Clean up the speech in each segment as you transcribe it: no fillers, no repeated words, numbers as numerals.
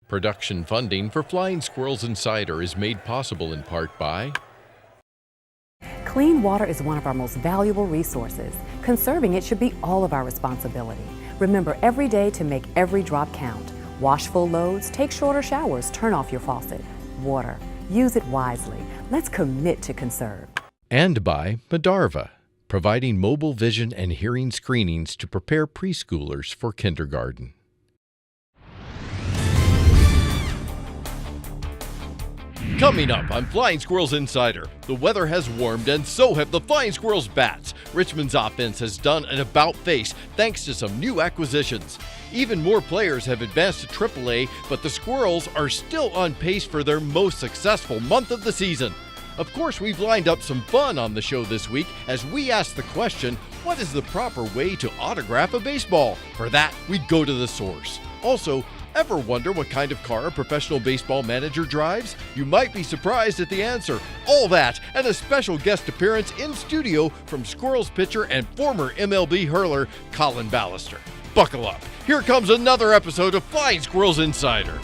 Production funding for Flying Squirrels Insider is made possible in part by Clean water is one of our most valuable resources. Conserving it should be all of our responsibility. Remember every day to make every drop count. Wash full loads, take shorter showers, turn off your faucet. Water, use it wisely. Let's commit to conserve. and by Madarva, providing mobile vision and hearing screenings to prepare preschoolers for kindergarten. Coming up on Flying Squirrels Insider, the weather has warmed and so have the Flying Squirrels bats. Richmond's offense has done an about-face thanks to some new acquisitions. Even more players have advanced to AAA, but the Squirrels are still on pace for their most successful month of the season. Of course, we've lined up some fun on the show this week as we ask the question, what is the proper way to autograph a baseball? For that, we go to the source. Also, ever wonder what kind of car a professional baseball manager drives? You might be surprised at the answer. All that and a special guest appearance in studio from Squirrels pitcher and former MLB hurler Collin Balester. Buckle up. Here comes another episode of Flying Squirrels Insider.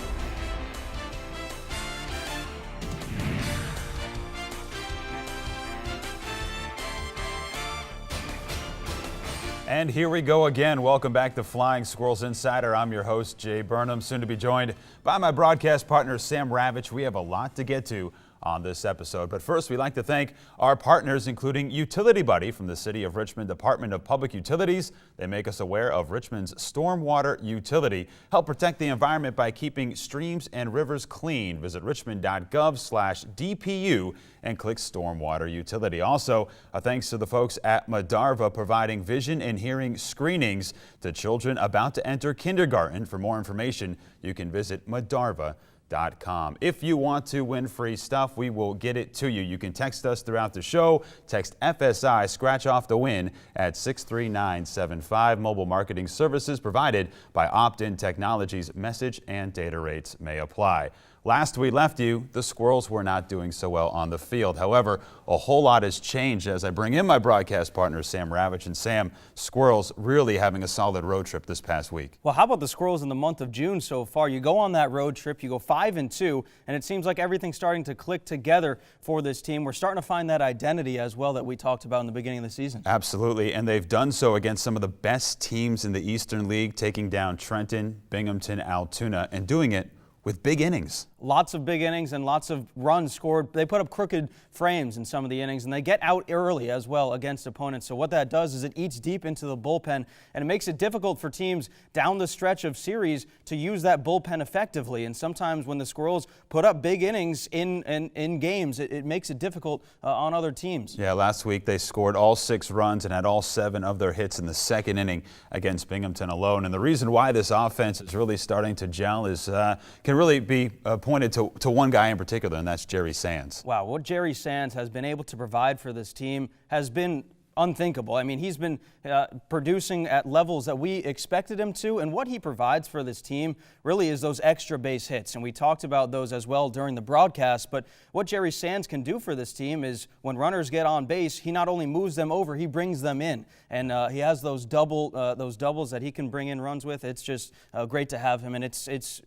And here we go again. Welcome back to Flying Squirrels Insider. I'm your host, Jay Burnham, soon to be joined by my broadcast partner, Sam Ravitch. We have a lot to get to on this episode. But first, we'd like to thank our partners, including Utility Buddy from the City of Richmond Department of Public Utilities. They make us aware of Richmond's stormwater utility. Help protect the environment by keeping streams and rivers clean. Visit richmond.gov/DPU and click Stormwater Utility. Also, a thanks to the folks at Madarva providing vision and hearing screenings to children about to enter kindergarten. For more information, you can visit Madarva.com. If you want to win free stuff, we will get it to you. You can text us throughout the show. Text FSI, scratch off the win at 63975. Mobile marketing services provided by Opt-in Technologies. Message and data rates may apply. Last we left you, the Squirrels were not doing so well on the field. However, a whole lot has changed as I bring in my broadcast partner, Sam Ravitch. And Sam, Squirrels really having a solid road trip this past week. Well, how about the Squirrels in the month of June so far? You go on that road trip, you go 5-2, and it seems like everything's starting to click together for this team. We're starting to find that identity as well that we talked about in the beginning of the season. Absolutely, and they've done so against some of the best teams in the Eastern League, taking down Trenton, Binghamton, Altoona, and doing it with big innings. Lots of big innings and lots of runs scored. They put up crooked frames in some of the innings, and they get out early as well against opponents. So what that does is it eats deep into the bullpen, and it makes it difficult for teams down the stretch of series to use that bullpen effectively. And sometimes when the Squirrels put up big innings in games, it makes it difficult on other teams. Yeah, last week they scored all 6 runs and had all 7 of their hits in the second inning against Binghamton alone. And the reason why this offense is really starting to gel is can really be pointed to one guy in particular, and that's Jerry Sands. Wow, what Jerry Sands has been able to provide for this team has been unthinkable. I mean, he's been producing at levels that we expected him to, and what he provides for this team really is those extra base hits, and we talked about those as well during the broadcast. But what Jerry Sands can do for this team is when runners get on base, he not only moves them over, he brings them in, and he has those doubles that he can bring in runs with. It's just great to have him, and it's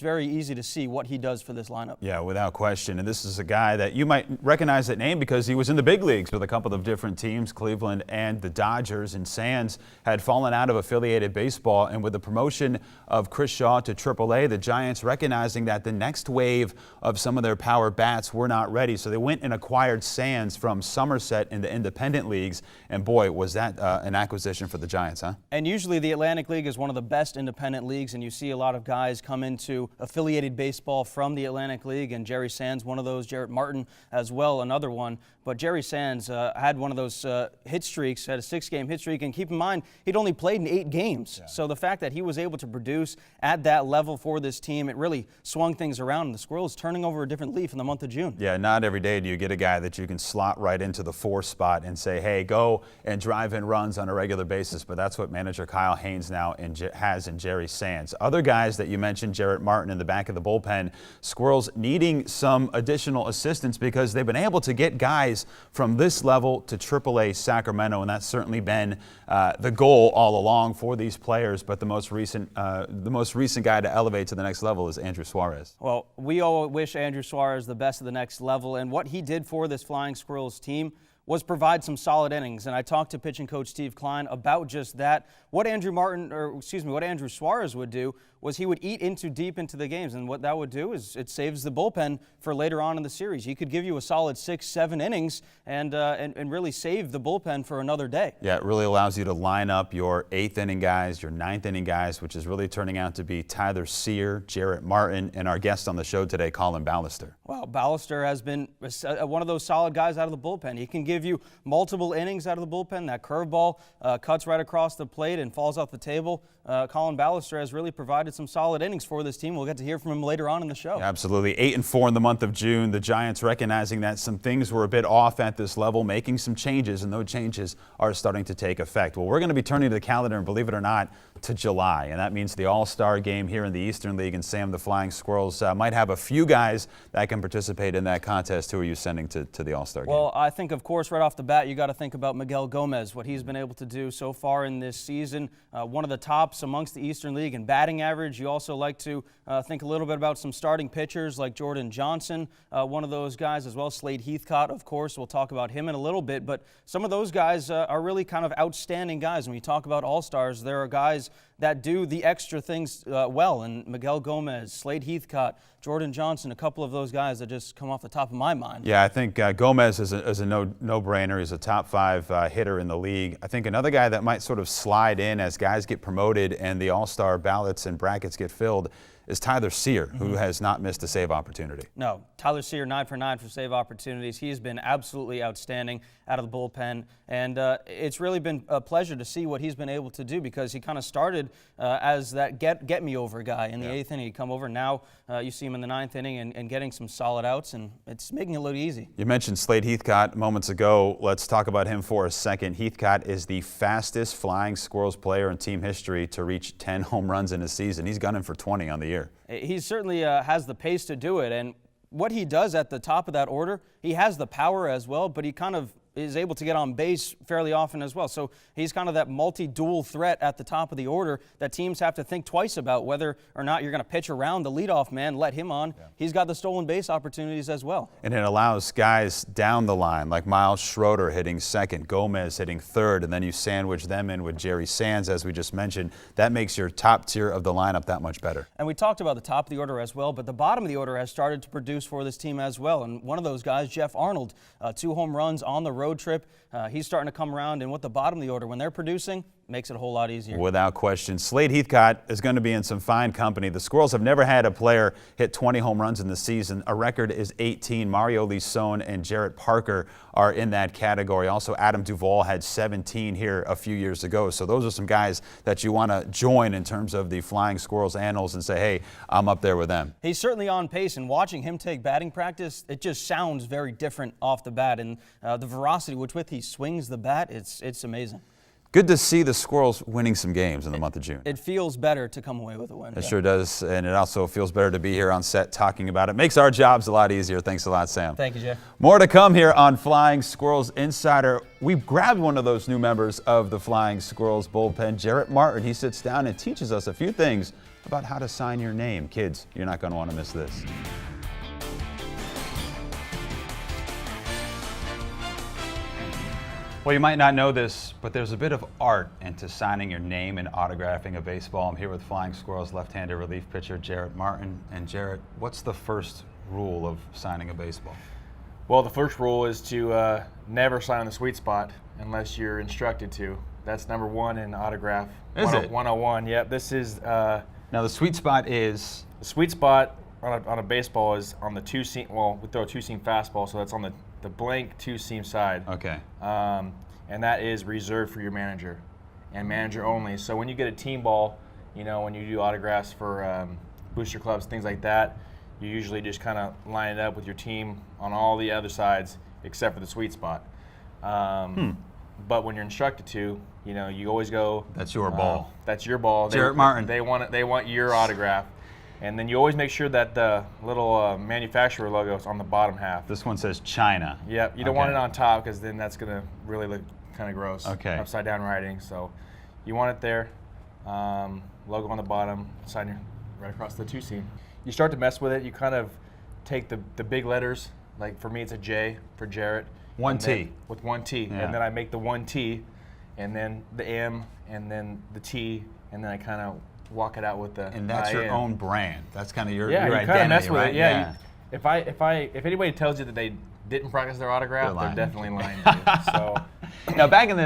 very easy to see what he does for this lineup. Yeah, without question. And this is a guy that you might recognize that name because he was in the big leagues with a couple of different teams, Cleveland and the Dodgers. And Sands had fallen out of affiliated baseball, and with the promotion of Chris Shaw to AAA, the Giants recognizing that the next wave of some of their power bats were not ready, so they went and acquired Sands from Somerset in the independent leagues, and boy, was that an acquisition for the Giants, huh? And usually the Atlantic League is one of the best independent leagues, and you see a lot of guys come into affiliated baseball from the Atlantic League, and Jerry Sands, one of those, Jarret Martin as well, another one. But Jerry Sands had one of those hit streaks, had a 6-game hit streak, and keep in mind, he'd only played in 8 games. Yeah. So the fact that he was able to produce at that level for this team, it really swung things around, and the Squirrels turning over a different leaf in the month of June. Yeah, not every day do you get a guy that you can slot right into the 4 spot and say, hey, go and drive in runs on a regular basis, but that's what manager Kyle Haynes now has in Jerry Sands. Other guys that you mentioned, Jarret Martin in the back of the bullpen, Squirrels needing some additional assistance because they've been able to get guys from this level to AAA Sacramento, and that's certainly been the goal all along for these players. But the most recent guy to elevate to the next level is Andrew Suarez. Well, we all wish Andrew Suarez the best of the next level, and what he did for this Flying Squirrels team was provide some solid innings. And I talked to pitching coach Steve Klein about just that. What Andrew Suarez would do was he would eat deep into the games, and what that would do is it saves the bullpen for later on in the series. He could give you a solid 6-7 innings and really save the bullpen for another day. Yeah, it really allows you to line up your 8th inning guys, your 9th inning guys, which is really turning out to be Tyler Sear, Jarret Martin, and our guest on the show today, Collin Balester. Well, Balester has been one of those solid guys out of the bullpen. He can give you multiple innings out of the bullpen. That curveball cuts right across the plate and falls off the table. Collin Balester has really provided some solid innings for this team. We'll get to hear from him later on in the show. Yeah, absolutely. 8-4 in the month of June. The Giants recognizing that some things were a bit off at this level, making some changes, and those changes are starting to take effect. Well, we're going to be turning to the calendar, and believe it or not, to July, and that means the All-Star game here in the Eastern League, and Sam, the Flying Squirrels might have a few guys that can participate in that contest. Who are you sending to the All-Star game? Well, I think, of course, right off the bat, you got to think about Miguel Gomez, what he's been able to do so far in this season. One of the tops amongst the Eastern League in batting average. You also like to think a little bit about some starting pitchers like Jordan Johnson, one of those guys as well. Slade Heathcott, of course. We'll talk about him in a little bit, but some of those guys are really kind of outstanding guys. When you talk about All-Stars, there are guys that do the extra things well, and Miguel Gomez, Slade Heathcott, Jordan Johnson, a couple of those guys that just come off the top of my mind. Yeah, I think Gomez is a no-brainer. He's a top 5 hitter in the league. I think another guy that might sort of slide in as guys get promoted and the All-Star ballots and brackets get filled is Tyler Sear, who has not missed a save opportunity. No, Tyler Sear, 9 for 9 for save opportunities. He's been absolutely outstanding out of the bullpen, and it's really been a pleasure to see what he's been able to do, because he kind of started as that get me over guy in the 8th inning. He'd come over. Now you see him in the 9th inning and getting some solid outs, and it's making it look easy. You mentioned Slade Heathcott moments ago. Let's talk about him for a second. Heathcott is the fastest Flying Squirrels player in team history to reach 10 home runs in a season. He's gunning for 20 on the year. He certainly has the pace to do it, and what he does at the top of that order, he has the power as well, but he kind of is able to get on base fairly often as well. So he's kind of that multi-dual threat at the top of the order that teams have to think twice about whether or not you're going to pitch around the leadoff man, let him on. Yeah. He's got the stolen base opportunities as well. And it allows guys down the line like Miles Schroeder hitting second, Gomez hitting third, and then you sandwich them in with Jerry Sands, as we just mentioned. That makes your top tier of the lineup that much better. And we talked about the top of the order as well, but the bottom of the order has started to produce for this team as well. And one of those guys, Jeff Arnold, 2 home runs on the road trip. He's starting to come around, and with the bottom of the order, when they're producing, makes it a whole lot easier. Without question. Slade Heathcott is going to be in some fine company. The Squirrels have never had a player hit 20 home runs in the season. A record is 18. Mario Lisone and Jarrett Parker are in that category. Also, Adam Duvall had 17 here a few years ago. So those are some guys that you want to join in terms of the Flying Squirrels annals and say, hey, I'm up there with them. He's certainly on pace, and watching him take batting practice, it just sounds very different off the bat. And the velocity with which he swings the bat, it's amazing. Good to see the Squirrels winning some games in the month of June. It feels better to come away with a win. It sure does, and it also feels better to be here on set talking about it. Makes our jobs a lot easier. Thanks a lot, Sam. Thank you, Jeff. More to come here on Flying Squirrels Insider. We grabbed one of those new members of the Flying Squirrels bullpen, Jarret Martin. He sits down and teaches us a few things about how to sign your name. Kids, you're not going to want to miss this. Well, you might not know this, but there's a bit of art into signing your name and autographing a baseball. I'm here with Flying Squirrels left-handed relief pitcher Jarret Martin. And Jarret, what's the first rule of signing a baseball? Well, the first rule is to never sign on the sweet spot unless you're instructed to. That's number 1 in autograph. Is it? 101. Yep. This is. Now the sweet spot is. The sweet spot on a baseball is on the 2-seam. Well, we throw a 2-seam fastball, so that's on the blank 2-seam side. Okay. And that is reserved for your manager and manager only. So when you get a team ball, you know, when you do autographs for booster clubs, things like that, you usually just kind of line it up with your team on all the other sides except for the sweet spot. But when you're instructed to, you know, you always go. That's your ball. That's your ball. Jarret Martin. They want your autograph. And then you always make sure that the little manufacturer logo is on the bottom half. This one says China. Yep. You don't want it on top because then that's going to really look kind of gross. Okay. Upside down writing. So you want it there. Logo on the bottom, sign right across the 2 seam. You start to mess with it. You kind of take the big letters. Like for me, it's a J for Jarret. 1 T. With 1 T. Yeah. And then I make the 1 T, and then the M, and then the T, and then I kind of walk it out with the And that's your own brand. That's kind of your yeah, your you identity, kind of mess with right? it. Yeah. If anybody tells you that they didn't practice their autograph, They're they're definitely lying. lying to you. So Now, back in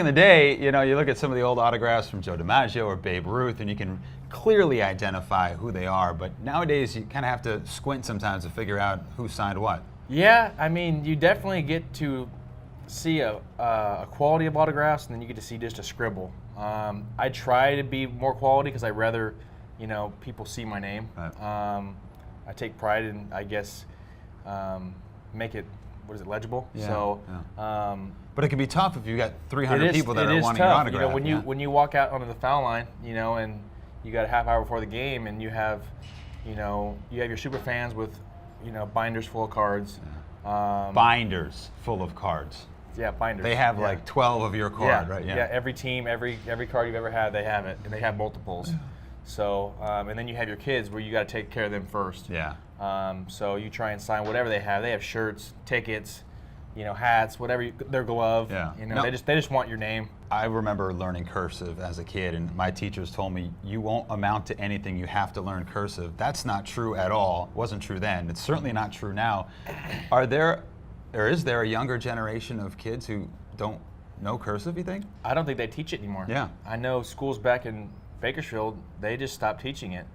the day, you know, you look at some of the old autographs from Joe DiMaggio or Babe Ruth, and you can clearly identify who they are. But nowadays, you kind of have to squint sometimes to figure out who signed what. yeah, I mean, you definitely get to see a quality of autographs, and then you get to see just a scribble. I try to be more quality because I rather, you know, people see my name. Right. I take pride in, I guess, make it, what is it, legible? Yeah, So, But it can be tough if you got 300 people that it are is wanting your tough. autograph. You know, when yeah. when you walk out onto the foul line, you know, and you got a half hour before the game, and you have, you know, you have your super fans with, you know, binders full of cards. Binders full of cards. Yeah, binders. They have Yeah. like 12 of your card, yeah, right? Yeah. Every team, every card you've ever had, they have it, and they have multiples. So, and then you have your kids where you got to take care of them first. Yeah. So you try and sign whatever they have. They have shirts, tickets, you know, hats, whatever, their glove. Yeah. You know, No. they just want your name. I remember learning cursive as a kid, and my teachers told me, you won't amount to anything, you have to learn cursive. That's not true at all. It wasn't true then. It's certainly not true now. Is there a younger generation of kids who don't know cursive, you think? I don't think they teach it anymore. Yeah. I know schools back in Bakersfield, they just stopped teaching it.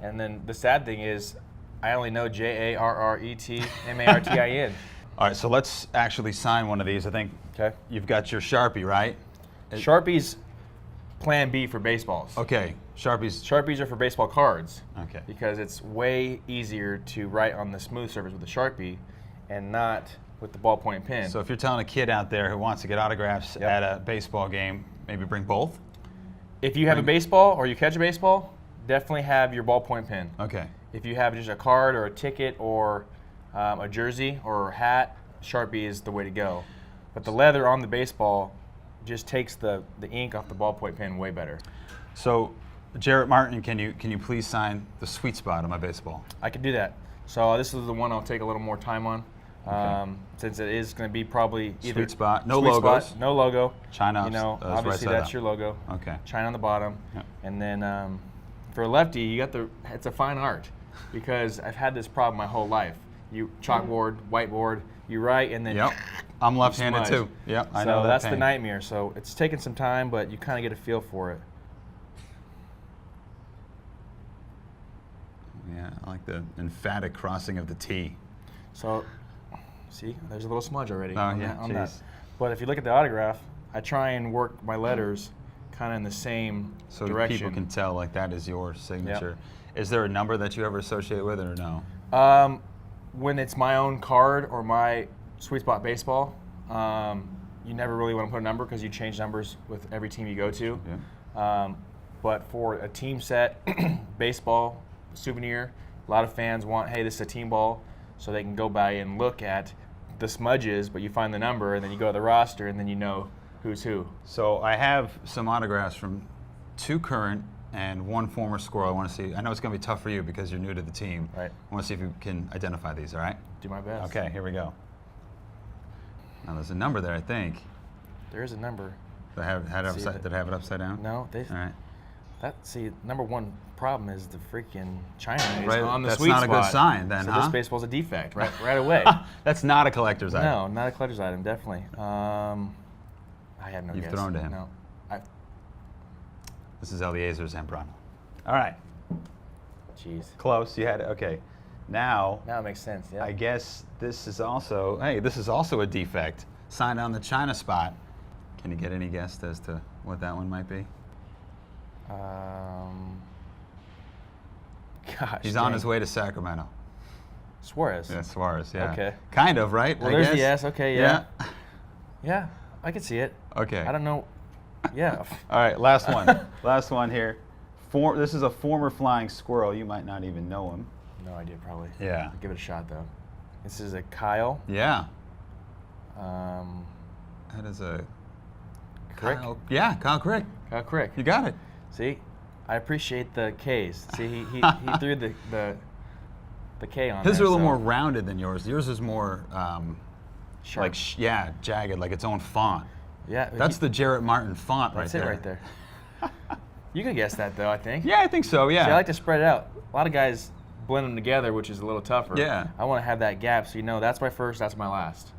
And then the sad thing is, I only know JARRETMARTIN. All right, so let's actually sign one of these. I think Okay. you've got your Sharpie, right? Sharpies, Plan B for baseballs. Okay, Sharpies. Sharpies are for baseball cards. Okay. Because it's way easier to write on the smooth surface with a Sharpie and not with the ballpoint pen. So if you're telling a kid out there who wants to get autographs Yep. at a baseball game, maybe bring both? If you have a baseball or you catch a baseball, definitely have your ballpoint pen. Okay. If you have just a card or a ticket or a jersey or a hat, Sharpie is the way to go. But the leather on the baseball just takes the ink off the ballpoint pen way better. So, Jarret Martin, can you please sign the sweet spot on my baseball? I can do that. So this is the one I'll take a little more time on, since it is going to be probably either Sweet spot, no sweet logos. spot, no logo. China, You know, right obviously side that's up. your logo. Okay. China on the bottom, Yep. and then for a lefty, you got it's a fine art because I've had this problem my whole life. You chalkboard, whiteboard, you write, and then Yep. I'm left-handed smudge. too. Yep, I so know that's that the pain. nightmare. So it's taken some time, but you kind of get a feel for it. Yeah, I like the emphatic crossing of the T. So, see, there's a little smudge already Oh, on, yeah, that, on that. geez. But if you look at the autograph, I try and work my letters kind of in the same So direction. people can tell like that is your signature. Is there a number that you ever associate with it or no? When it's my own card or my Sweet Spot Baseball, you never really want to put a number because you change numbers with every team you go to. Yeah. But for a team set, baseball, souvenir, a lot of fans want, hey, this is a team ball, so they can go by and look at the smudges, but you find the number, and then you go to the roster, and then you know who's who. So I have some autographs from 2 current and 1 former Squirrel. I want to see. I know it's going to be tough for you because you're new to the team. Right. I want to see if you can identify these. All right. Do my best. Okay. Here we go. Now there's a number there. I think. There is a number. Did I have it See upside? that- Did I have it upside down? No, they. All right. See, number one problem is the freaking China is Right, on the that's sweet not a spot. good sign then, so huh? this baseball's a defect right away. That's not a collector's item. No, not a collector's item, definitely. I have no You've guess. thrown to him. No. This is Eliezer Zambrano. All right. Jeez. Close. You had it. Okay. Now, Now it makes sense, yeah. I guess this is also, hey, this is also a defect. Signed on the China spot. Can you get any guess as to what that one might be? Gosh. He's on dang. his way to Sacramento. Suarez. Yeah, Suarez, yeah. Okay. Kind of, right? Well, I there's guess? the S. Okay, yeah. Yeah, I can see it. Okay. I don't know. Yeah. All right, last one. Last one here. This is a former flying squirrel. You might not even know him. No idea, probably. Yeah. I'll give it a shot, though. This is a Kyle. Yeah. Um, That is a Crick? Kyle Crick. Kyle Crick. You got it. See, I appreciate the K's. See, he threw the K on His there. are a little so- more rounded than yours. Yours is more Sharp. jagged, like its own font. Yeah, That's the Jarret Martin font that's right it there. right there. You can guess that though, I think. Yeah, I think so. Yeah. See, I like to spread it out. A lot of guys blend them together, which is a little tougher. Yeah. I want to have that gap, so you know that's my first, that's my last.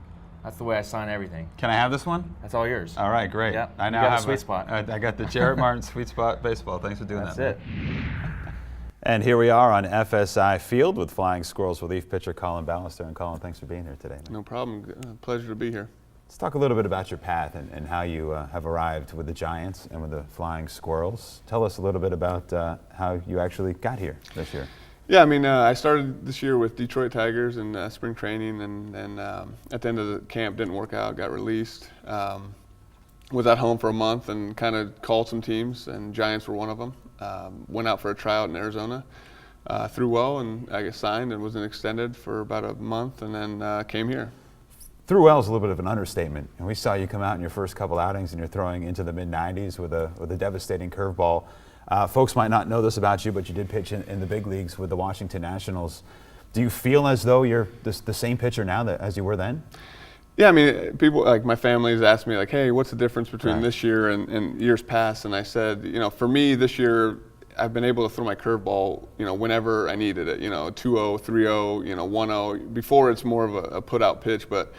That's the way I sign everything. Can I have this one? That's all yours. All right, great. Yeah, I you now got the have sweet spot. I got the Jarret Martin sweet spot baseball. Thanks for doing That's that. it. And here we are on FSI Field with Flying Squirrels relief pitcher Collin Balester. And Collin, thanks for being here today, man. No problem. Pleasure to be here. Let's talk a little bit about your path and how you have arrived with the Giants and with the Flying Squirrels. Tell us a little bit about how you actually got here this year. Yeah, I mean, I started this year with Detroit Tigers in spring training, and at the end of the camp didn't work out, got released. Was at home for a month and kind of called some teams, and Giants were one of them. Went out for a tryout in Arizona, threw well, and I got signed and was extended for about a month, and then came here. Threw well is a little bit of an understatement, and we saw you come out in your first couple outings and you're throwing into the mid-90s with a devastating curveball. Folks might not know this about you, but you did pitch in the big leagues with the Washington Nationals. Do you feel as though you're the same pitcher now as you were then? Yeah, I mean, people like my family's asked me like, hey, what's the difference between Right. this year and years past? And I said, you know, for me this year, I've been able to throw my curveball, you know, whenever I needed it. You know, 2-0, 3-0, you know, 1-0. Before it's more of a put-out pitch, but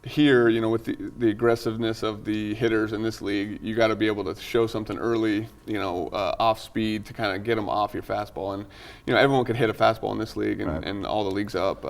here, you know, with the aggressiveness of the hitters in this league, you got to be able to show something early, you know, off speed to kind of get them off your fastball. And you know, everyone can hit a fastball in this league, and, Right. and all the leagues up.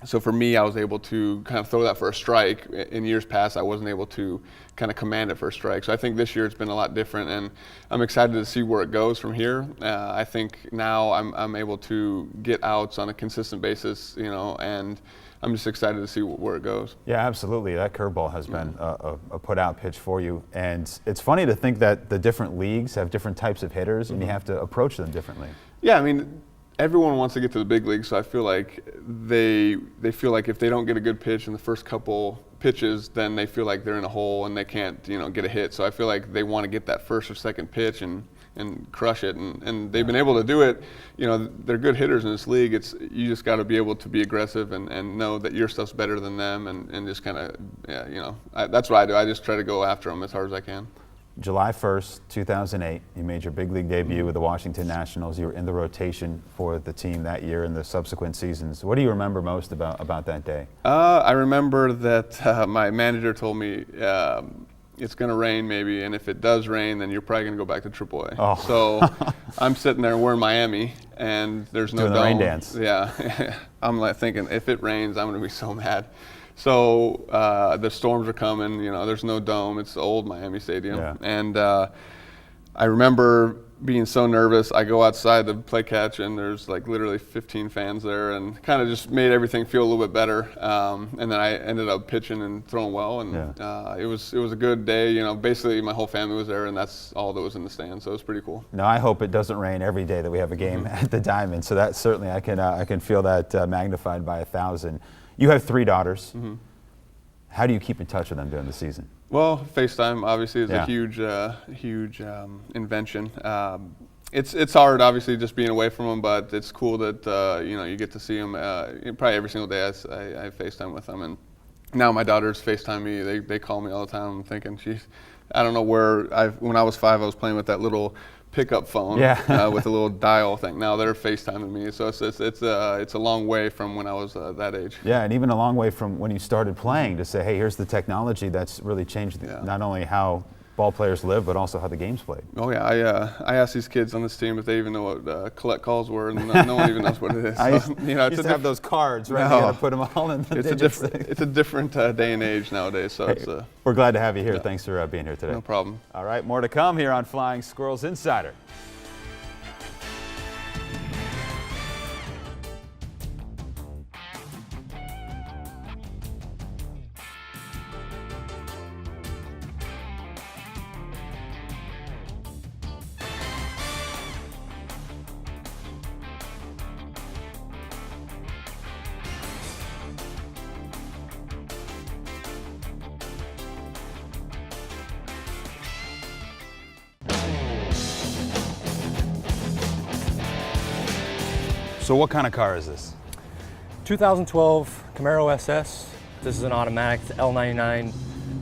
So for me, I was able to kind of throw that for a strike. In years past, I wasn't able to kind of command it for a strike. So I think this year it's been a lot different, and I'm excited to see where it goes from here. I think now I'm able to get outs on a consistent basis, you know, and I'm just excited to see where it goes. Yeah, absolutely. That curveball has been a put-out pitch for you. And it's funny to think that the different leagues have different types of hitters, and you have to approach them differently. Yeah, I mean, everyone wants to get to the big leagues, so I feel like they feel like if they don't get a good pitch in the first couple pitches, then they feel like they're in a hole and they can't, you know, get a hit. So I feel like they want to get that first or second pitch and crush it, and they've been able to do it. You know, they're good hitters in this league. You just got to be able to be aggressive and know that your stuff's better than them, and just kind of, yeah, you know, that's what I do. I just try to go after them as hard as I can. July 1st, 2008, you made your big league debut with the Washington Nationals. You were in the rotation for the team that year and the subsequent seasons. What do you remember most about that day? I remember that my manager told me it's going to rain maybe, and if it does rain, then you're probably going to go back to AAA. Oh. So I'm sitting there, we're in Miami, and there's no Doing the dome. rain dance. Yeah. I'm like thinking, if it rains, I'm going to be so mad. So the storms are coming, you know, there's no dome. It's the old Miami Stadium. Yeah. And I remember being so nervous. I go outside to play catch, and there's like literally 15 fans there, and kind of just made everything feel a little bit better. And then I ended up pitching and throwing well, and it was a good day. You know, basically my whole family was there, and that's all that was in the stand. So it was pretty cool. Now, I hope it doesn't rain every day that we have a game at the Diamond. So that certainly I can feel that magnified by 1,000. You have 3 daughters. How do you keep in touch with them during the season? Well, FaceTime obviously is Yeah. a huge invention. It's hard, obviously, just being away from them, but it's cool that you know, you get to see them probably every single day. I FaceTime with them, and now my daughters FaceTime me. They call me all the time. I'm thinking, geez, I don't know where when I was 5, I was playing with that little pickup phone with a little dial thing. Now they're FaceTiming me, so it's a long way from when I was that age. Yeah, and even a long way from when you started playing to say, hey, here's the technology that's really changed not only how ball players live, but also how the game's played. Oh yeah, I asked these kids on this team if they even know what collect calls were, and no one even knows what it is. So, I used it's to have those cards, right? No. You got to put them all in the digits. It's a different day and age nowadays. So it's We're glad to have you here. Thanks for being here today. no problem. All right, more to come here on Flying Squirrels Insider. So what kind of car is this? 2012 Camaro SS. This is an automatic L99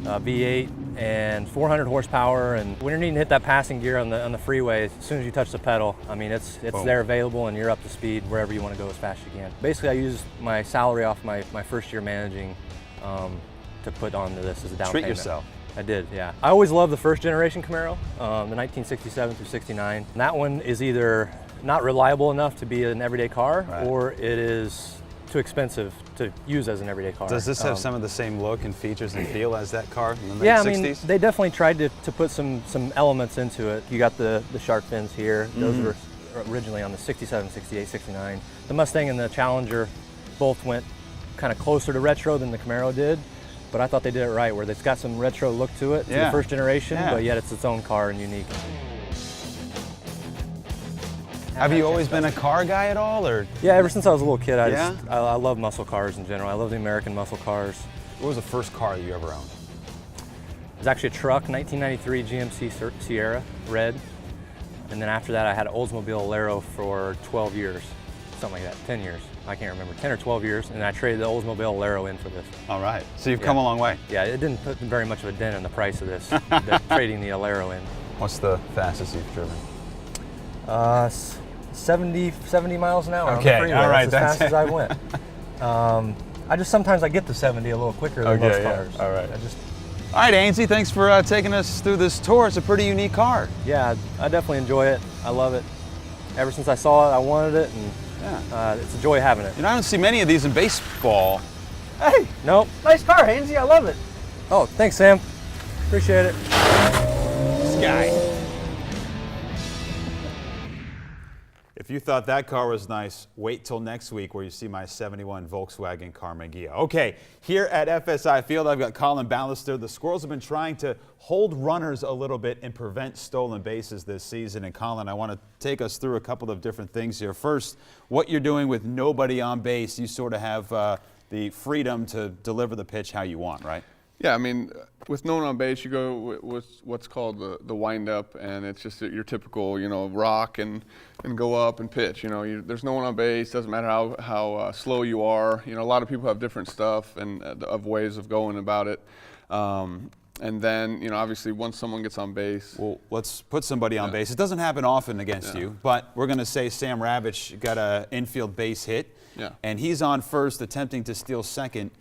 V8 and 400 horsepower. And when you're needing to hit that passing gear on the freeway, as soon as you touch the pedal, I mean, it's there available, and you're up to speed wherever you want to go as fast as you can. Basically, I used my salary off my first year managing to put onto this as a down payment. Treat yourself. I did, yeah. I always loved the first generation Camaro, the 1967 through 69. That one is either not reliable enough to be an everyday car, or it is too expensive to use as an everyday car. Does this have some of the same look and features and feel as that car in the late 60s? Yeah, I mean, they definitely tried to put some elements into it. You got the shark fins here. Those were originally on the 67, 68, 69. The Mustang and the Challenger both went kind of closer to retro than the Camaro did, but I thought they did it right, where it's got some retro look to it, to the first generation, but yet it's its own car and unique. Have you always been a car guy at all, or? Yeah, ever since I was a little kid, I love muscle cars in general. I love the American muscle cars. What was the first car you ever owned? It was actually a truck, 1993 GMC Sierra, red. And then after that, I had an Oldsmobile Alero for 12 years, something like that, 10 years. I can't remember, 10 or 12 years, and I traded the Oldsmobile Alero in for this. All right, so you've come a long way. Yeah, it didn't put very much of a dent in the price of this, trading the Alero in. What's the fastest you've driven? 70 miles an hour on the Okay, freeway. all right, That's as fast as I went. Sometimes I get to 70 a little quicker than most cars. All right. All right, Ainsley, thanks for taking us through this tour. It's a pretty unique car. Yeah, I definitely enjoy it. I love it. Ever since I saw it, I wanted it, and it's a joy having it. You know, I don't see many of these in baseball. Hey! Nope. Nice car, Hainsey. I love it. Oh, thanks, Sam. Appreciate it. This guy. If you thought that car was nice, wait till next week where you see my 71 Volkswagen Karmann Ghia. Okay, here at FSI Field, I've got Collin Balester. The Squirrels have been trying to hold runners a little bit and prevent stolen bases this season. And Collin, I want to take us through a couple of different things here. First, what you're doing with nobody on base, you sort of have the freedom to deliver the pitch how you want, right? Yeah, I mean, with no one on base, you go with what's called the wind-up, and it's just your typical, rock and go up and pitch. There's no one on base. Doesn't matter how slow you are. A lot of people have different stuff and of ways of going about it. And then, obviously, once someone gets on base. Well, let's put somebody on base. It doesn't happen often against you, but we're going to say Sam Ravitch got an infield base hit, and he's on first attempting to steal second.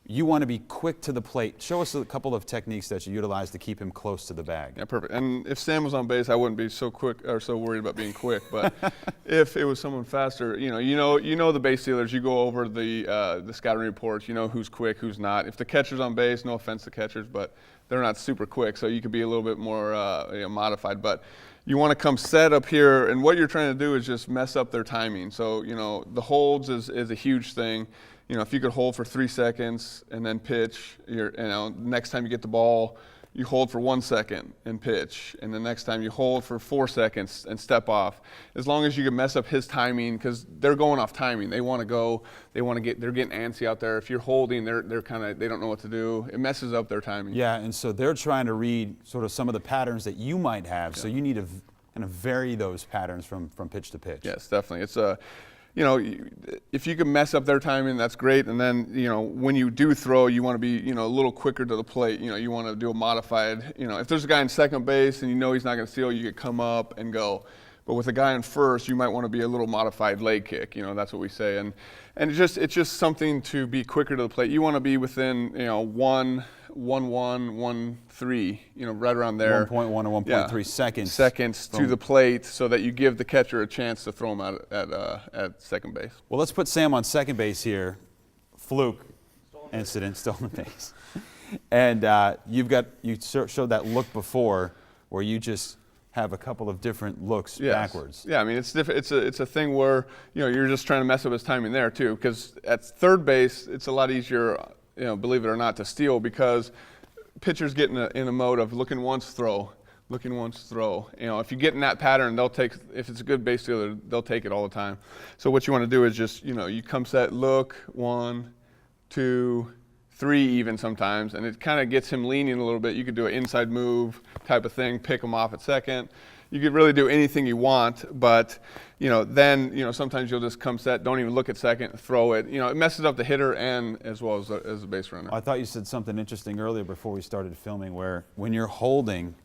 You want to be quick to the plate. Show us a couple of techniques that you utilize to keep him close to the bag. Yeah, perfect. And if Sam was on base, I wouldn't be so quick or so worried about being quick. But if it was someone faster, you know the base stealers. You go over the scouting reports. You know who's quick, who's not. If the catcher's on base, no offense to catchers, but they're not super quick, so you could be a little bit more modified. But you want to come set up here, and what you're trying to do is just mess up their timing. So the holds is a huge thing. If you could hold for 3 seconds and then pitch, next time you get the ball, you hold for 1 second and pitch, and the next time you hold for 4 seconds and step off. As long as you can mess up his timing, because they're going off timing. They want to go. They're getting antsy out there. If you're holding, they don't know what to do. It messes up their timing. Yeah, and so they're trying to read sort of some of the patterns that you might have. Yeah. So you need to kind of vary those patterns from pitch to pitch. Yes, definitely. It's if you can mess up their timing, that's great. And then, when you do throw, you want to be, a little quicker to the plate. You want to do a modified, if there's a guy in second base and he's not going to steal, you could come up and go. But with a guy in first, you might want to be a little modified leg kick. That's what we say. And it's just something to be quicker to the plate. You want to be within, 1.1, 1.3, right around there. 1.1 or 1.3 seconds. Seconds to the plate, so that you give the catcher a chance to throw him out at second base. Well, let's put Sam on second base here. Fluke incident, stolen base. And you showed that look before where you just have a couple of different looks backwards. Yeah, I mean, it's a thing where you're just trying to mess up his timing there too, because at third base it's a lot easier, believe it or not, to steal, because pitchers get in a mode of looking once, throw. If you get in that pattern, if it's a good base stealer, they'll take it all the time. So what you want to do is just, you come set, look, 1, 2, 3 even sometimes, and it kind of gets him leaning a little bit. You could do an inside move type of thing, pick him off at second. You could really do anything you want, but then sometimes you'll just come set, don't even look at second, throw it. It messes up the hitter and as well as the base runner. I thought you said something interesting earlier before we started filming, where when you're holding,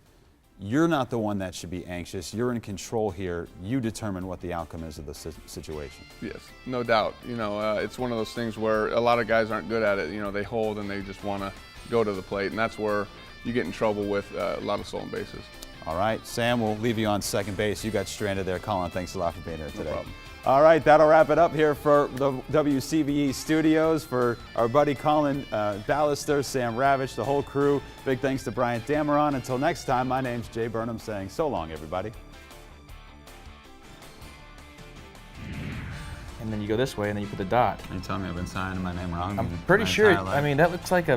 you're not the one that should be anxious. You're in control here. You determine what the outcome is of the situation. Yes, no doubt. It's one of those things where a lot of guys aren't good at it. They hold and they just want to go to the plate, and that's where you get in trouble with a lot of stolen bases. All right, Sam, we'll leave you on second base. You got stranded there. Collin, thanks a lot for being here today. No problem. All right, that'll wrap it up here for the WCBE studios. For our buddy Collin Balester, Sam Ravitch, the whole crew, big thanks to Bryant Dameron. Until next time, my name's Jay Burnham saying so long, everybody. And then you go this way, and then you put the dot. You tell me I've been signing my name wrong. I'm pretty sure. I mean, that looks like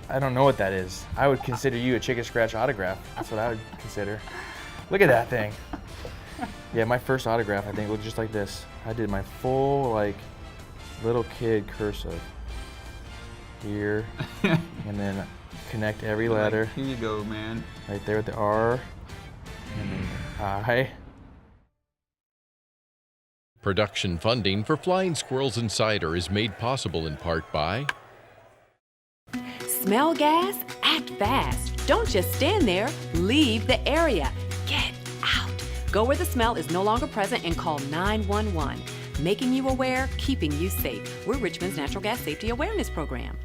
I don't know what that is. I would consider you a chicken scratch autograph. That's what I would consider. Look at that thing. Yeah, my first autograph, I think, looked just like this. I did my full, little kid cursive here, and then connect every letter. Here you go, man. Right there with the R, and then I. Production funding for Flying Squirrels Insider is made possible in part by Smell gas? Act fast. Don't just stand there. Leave the area. Get out. Go where the smell is no longer present and call 911. Making you aware, keeping you safe. We're Richmond's Natural Gas Safety Awareness Program.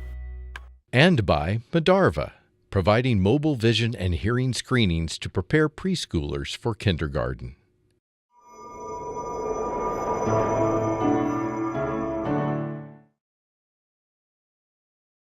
and by Madarva, providing mobile vision and hearing screenings to prepare preschoolers for kindergarten.